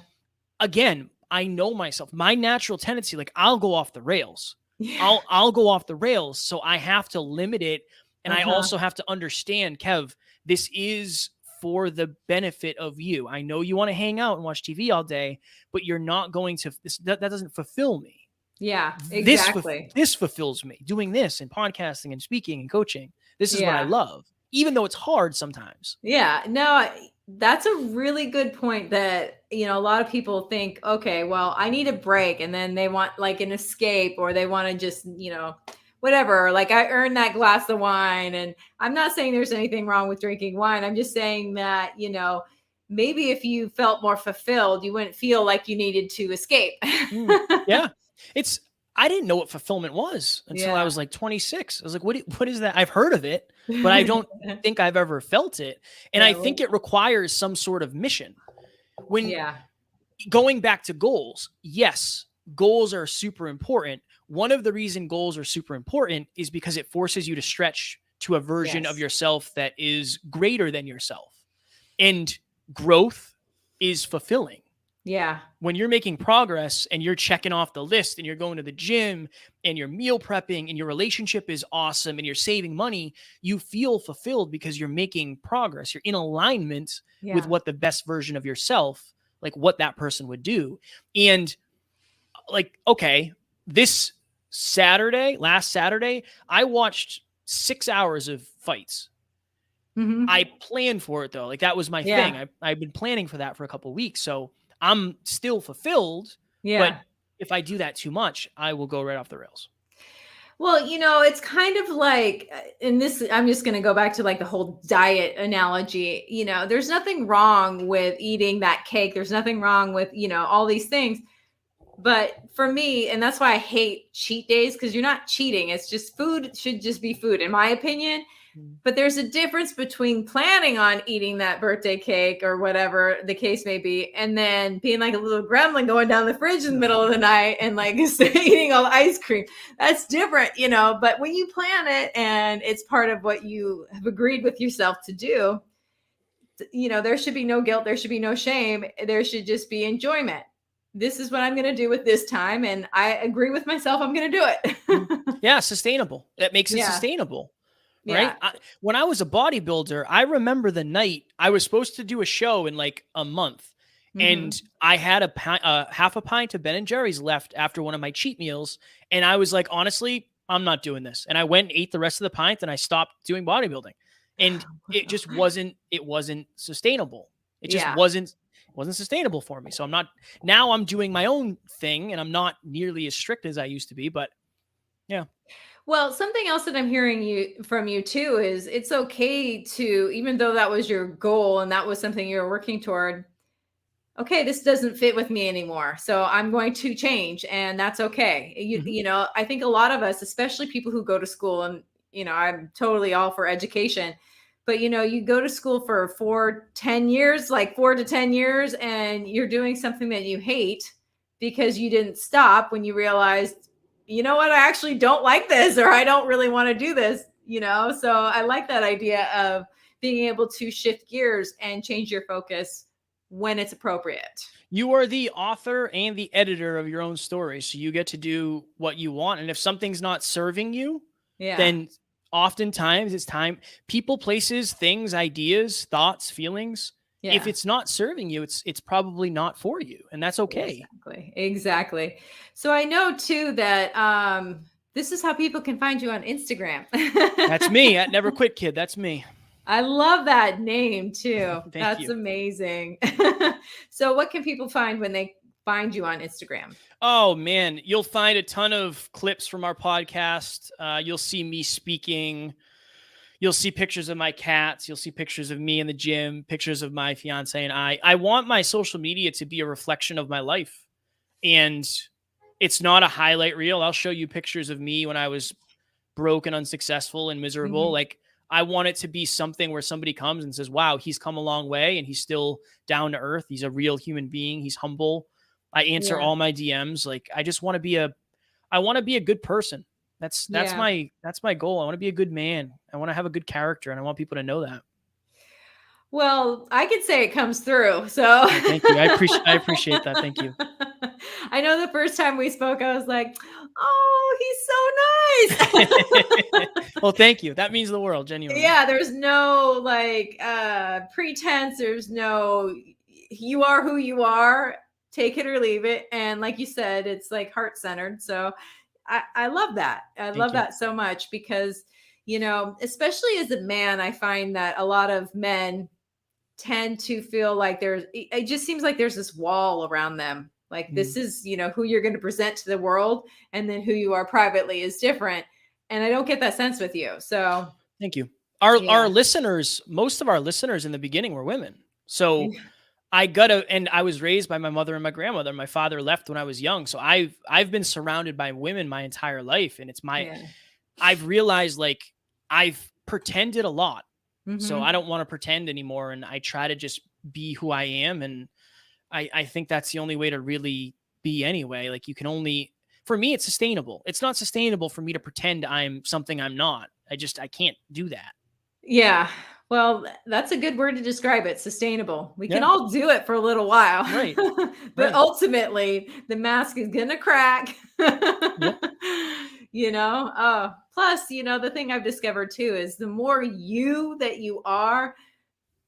again, I know myself. My natural tendency, like I'll go off the rails. Yeah. I'll go off the rails. So I have to limit it. And I Uh-huh. also have to understand, Kev, this is for the benefit of you. I know you want to hang out and watch TV all day, but you're not going to that doesn't fulfill me. Yeah. This Exactly. this fulfills me. Doing this and podcasting and speaking and coaching. This is what I Yeah. love, even though it's hard sometimes. Yeah, no, that's a really good point that, a lot of people think, okay, well, I need a break. And then they want like an escape, or they want to just, whatever. Like I earned that glass of wine. And I'm not saying there's anything wrong with drinking wine. I'm just saying that, maybe if you felt more fulfilled, you wouldn't feel like you needed to escape. Mm, yeah. It's I didn't know what fulfillment was until I Yeah. was like 26. I was like, what is that? I've heard of it, but I don't think I've ever felt it. And I Yeah. think Well, it requires some sort of mission. When yeah. going back to goals, yes, goals are super important. One of the reason goals are super important is because it forces you to stretch to a version of Yes. yourself that is greater than yourself. And growth is fulfilling. Yeah. When you're making progress and you're checking off the list and you're going to the gym and you're meal prepping and your relationship is awesome and you're saving money, you feel fulfilled because you're making progress. You're in alignment with Yeah. what the best version of yourself, like what that person would do. And like, okay, last Saturday, I watched 6 hours of fights. Mm-hmm. I planned for it though. Like that was my thing. Yeah. I've been planning for that for a couple of weeks. So I'm still fulfilled, but Yeah. if I do that too much, I will go right off the rails. Well, it's kind of like, in this, I'm just going to go back to like the whole diet analogy. There's nothing wrong with eating that cake. There's nothing wrong with, all these things. But for me, and that's why I hate cheat days, because you're not cheating. It's just food should just be food, in my opinion. But there's a difference between planning on eating that birthday cake or whatever the case may be, and then being like a little gremlin going down the fridge in the middle of the night and like eating all the ice cream. That's different, but when you plan it and it's part of what you have agreed with yourself to do, there should be no guilt. There should be no shame. There should just be enjoyment. This is what I'm going to do with this time. And I agree with myself. I'm going to do it. Yeah. Sustainable. That makes it sustainable. Right. Yeah. When I was a bodybuilder, I remember the night I was supposed to do a show in like a month. And I had half a pint of Ben and Jerry's left after one of my cheat meals. And I was like, honestly, I'm not doing this. And I went and ate the rest of the pint and I stopped doing bodybuilding. And it just wasn't sustainable. It just wasn't sustainable for me. So I'm doing my own thing and I'm not nearly as strict as I used to be, but yeah. Well, something else that I'm hearing from you too is it's okay to, even though that was your goal and that was something you were working toward, okay, this doesn't fit with me anymore. So I'm going to change, and that's okay. I think a lot of us, especially people who go to school, and, I'm totally all for education, but you go to school for 4 to 10 years, and you're doing something that you hate because you didn't stop when you realized, you know what, I actually don't like this, or I don't really want to do this, So I like that idea of being able to shift gears and change your focus when it's appropriate. You are the author and the editor of your own story. So you get to do what you want. And if something's not serving you, then oftentimes it's time. People, places, things, ideas, thoughts, feelings. Yeah. If it's not serving you, it's probably not for you. And that's okay. Exactly. So I know too that this is how people can find you on Instagram. That's me. At Never Quit Kid. That's me. I love that name too. That's you. Amazing. So what can people find when they find you on Instagram? Oh man, you'll find a ton of clips from our podcast. You'll see me speaking. You'll see pictures of my cats. You'll see pictures of me in the gym, pictures of my fiance and I. I want my social media to be a reflection of my life. And it's not a highlight reel. I'll show you pictures of me when I was broke and unsuccessful and miserable. Like, I want it to be something where somebody comes and says, wow, he's come a long way and he's still down to earth. He's a real human being. He's humble. I answer all my DMs. Like, I just want to be a good person. That's my goal. I want to be a good man. I want to have a good character, and I want people to know that. Well, I could say it comes through. So thank you. I appreciate that. Thank you. I know the first time we spoke, I was like, oh, he's so nice. Well, thank you. That means the world, genuinely. Yeah, there's no pretense. There's no, you are who you are, take it or leave it. And like you said, it's like heart-centered. So I love that. I love that so much because, especially as a man, I find that a lot of men tend to feel like it just seems like there's this wall around them. Like this is, who you're going to present to the world, and then who you are privately is different. And I don't get that sense with you. So thank you. Our listeners, most of our listeners in the beginning were women. So and I was raised by my mother and my grandmother. My father left when I was young. So I've been surrounded by women my entire life. And it's I've realized like I've pretended a lot. So I don't want to pretend anymore. And I try to just be who I am. And I think that's the only way to really be anyway. Like for me, it's sustainable. It's not sustainable for me to pretend I'm something I'm not. I can't do that. Yeah. Well, that's a good word to describe it, sustainable. We can Yeah. all do it for a little while, Right. but Right. ultimately the mask is going to crack. Yep. Plus, the thing I've discovered too is the more you that you are,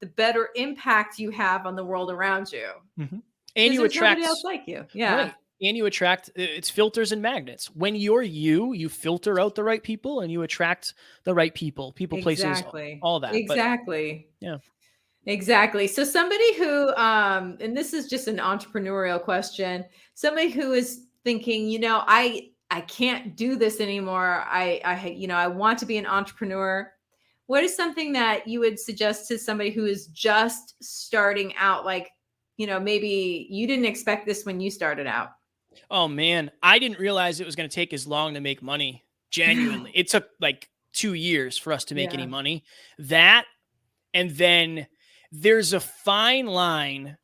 the better impact you have on the world around you Mhm. And because you there's nobody else attract like you. Yeah, right. And you attract it's filters and magnets. When you're you filter out the right people and you attract the right people, places, exactly. all that. But Exactly. yeah. Exactly. So somebody who and this is just an entrepreneurial question, somebody who is thinking, I can't do this anymore. I want to be an entrepreneur. What is something that you would suggest to somebody who is just starting out, like, maybe you didn't expect this when you started out? Oh man, I didn't realize it was going to take as long to make money. Genuinely. It took like 2 years for us to make any Yeah. money. That and then there's a fine line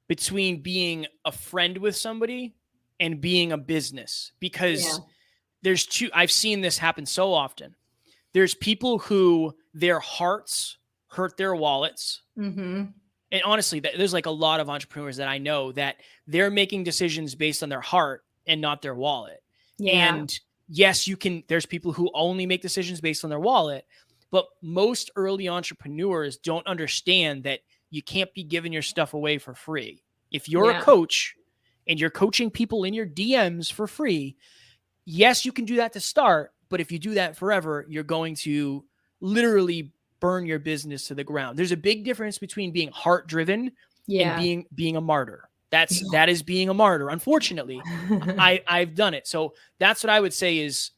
between being a friend with somebody and being a business Yeah. because I've seen this happen so often. There's people who their hearts hurt their wallets. Mhm. And honestly, there's like a lot of entrepreneurs that I know that they're making decisions based on their heart and not their wallet. Yeah. And yes, there's people who only make decisions based on their wallet, but most early entrepreneurs don't understand that you can't be giving your stuff away for free. If you're a Yeah. coach and you're coaching people in your DMs for free, yes, you can do that to start, but if you do that forever, you're going to literally burn your business to the ground. There's a big difference between being heart driven and Yeah. being a martyr. That is being a martyr. Unfortunately, I've done it. So that's what I would say is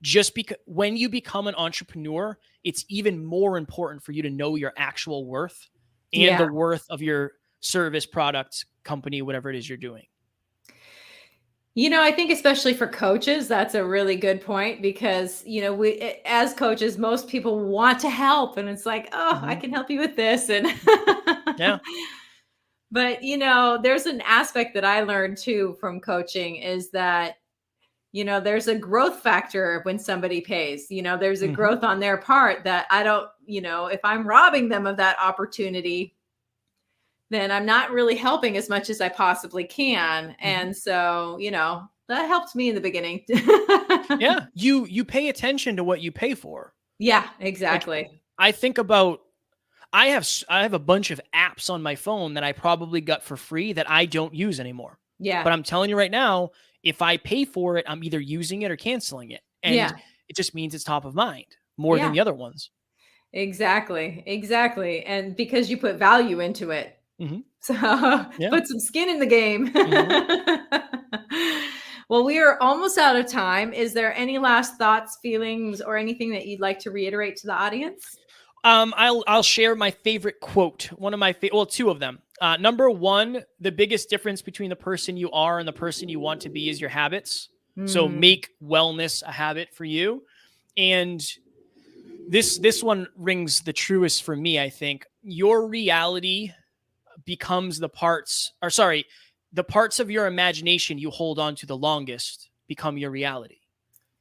just because when you become an entrepreneur, it's even more important for you to know your actual worth and Yeah. the worth of your service, product, company, whatever it is you're doing. I think especially for coaches, that's a really good point because, as coaches, most people want to help and it's like, oh, I Mhm. can help you with this. And, Yeah. but, there's an aspect that I learned too from coaching is that, there's a growth factor when somebody pays, there's a Mhm. growth on their part that I don't, if I'm robbing them of that opportunity, then I'm not really helping as much as I possibly can. Mhm. And so, that helped me in the beginning. Yeah, you pay attention to what you pay for. Yeah, Like exactly. I think about I have a bunch of apps on my phone that I probably got for free that I don't use anymore. Yeah. But I'm telling you right now, if I pay for it, I'm either using it or canceling it. And Yeah. it just means it's top of mind more than Yeah. the other ones. Exactly. Exactly. And because you put value into it. Mhm. So Yeah. put some skin in the game. Mhm. Well, we are almost out of time. Is there any last thoughts, feelings, or anything that you'd like to reiterate to the audience? I'll share my favorite quote. One of my well, two of them. Number one, the biggest difference between the person you are and the person you want to be is your habits. So Mm, make wellness a habit for you. And this one rings the truest for me. I think your reality becomes the parts of your imagination you hold on to the longest become your reality.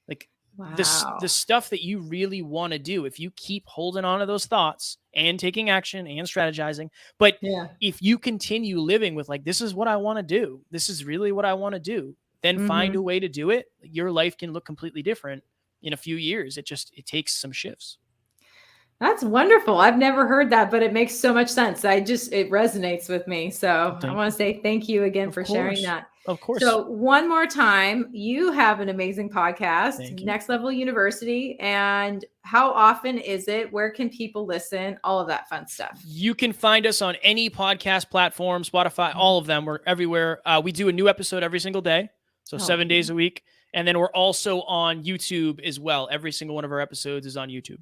Like the wow. stuff that you really want to do, if you keep holding on to those thoughts and taking action and strategizing, but Yeah. if you continue living with like, this is what I want to do, this is really what I want to do, then find a Hmm. way to do it. Your life can look completely different in a few years. It takes some shifts. That's wonderful. I've never heard that, but it makes so much sense. It resonates with me. So I Thank want you. to say thank you again Of for sharing course. that. Of course. So, one more time, you have an amazing podcast, Thank you. Next Level University. And how often is it? Where can people listen? All of that fun stuff. You can find us on any podcast platform, Spotify, all of them. We're everywhere. We do a new episode every single day. So Oh, 7 days a week. And then we're also on YouTube as well. Every single one of our episodes is on YouTube.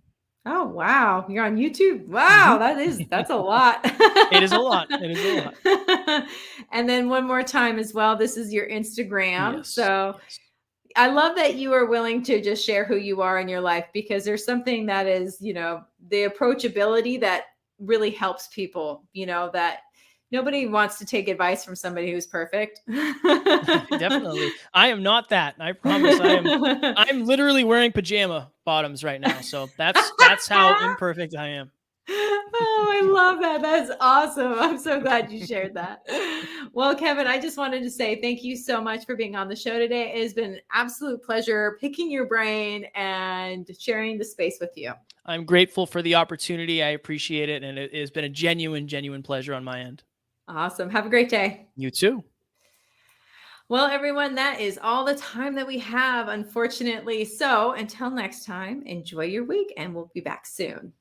oh, wow. You're on YouTube. Wow. Mhm. That's a lot. It is a lot. It is a lot. And then one more time as well. This is your Instagram. Yes. So, Yes. I love that you are willing to just share who you are in your life because there's something that is, the approachability that really helps people, that Nobody wants to take advice from somebody who's perfect. Definitely. I am not that. I promise. I'm literally wearing pajama bottoms right now. So that's how imperfect I am. Oh, I love that. That's awesome. I'm so glad you shared that. Well, Kevin, I just wanted to say thank you so much for being on the show today. It has been an absolute pleasure picking your brain and sharing the space with you. I'm grateful for the opportunity. I appreciate it. And it has been a genuine pleasure on my end. Awesome. Have a great day. You too. Well, everyone, that is all the time that we have, unfortunately. So until next time, enjoy your week and we'll be back soon.